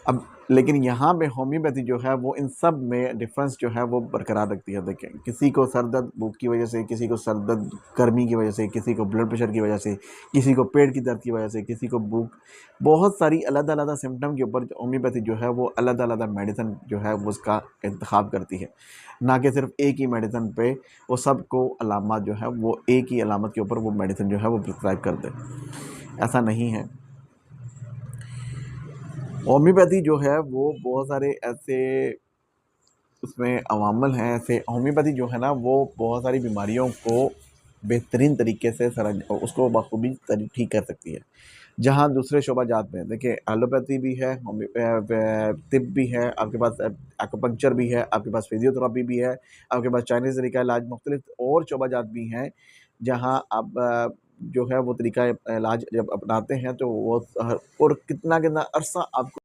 अब लेकिन यहाँ पे होम्योपैथी जो है वो इन सब में डिफरेंस जो है वो बरकरार रखती है। देखें, किसी को सर दर्द भूख की वजह से, किसी को सर दर्द गर्मी की वजह से, किसी को ब्लड प्रेशर की वजह से, किसी को पेट की दर्द की वजह से, किसी को भूख, बहुत सारी अलग अलग सिम्टम के ऊपर होम्योपैथी जो है वो अलग अलग मेडिसिन जो है वो उसका इंतखाब करती है। ना कि सिर्फ एक ही मेडिसिन पे वो सबको अलामत जो है वो एक ही अलामत के ऊपर वो मेडिसिन जो है वो प्रिस्क्राइब कर दे, ऐसा नहीं है। होम्योपैथी जो है वो बहुत सारे ऐसे उसमें अवामल हैं, ऐसे होम्योपैथी जो है ना वो बहुत सारी बीमारियों को बेहतरीन तरीके से उसको बखूबी ठीक कर सकती है। जहाँ दूसरे शोबा जात में देखिए एलोपैथी भी है, तिब भी है, आपके पास एक्यूपंक्चर भी है, आपके पास फिजियोथेरेपी भी है, आपके पास चाइनीज़ तरीका इलाज मुख्तलिफ और शोबा जात भी हैं, जहाँ आप जो है वो तरीका इलाज जब अपनाते हैं तो वो और कितना कितना अरसा आपको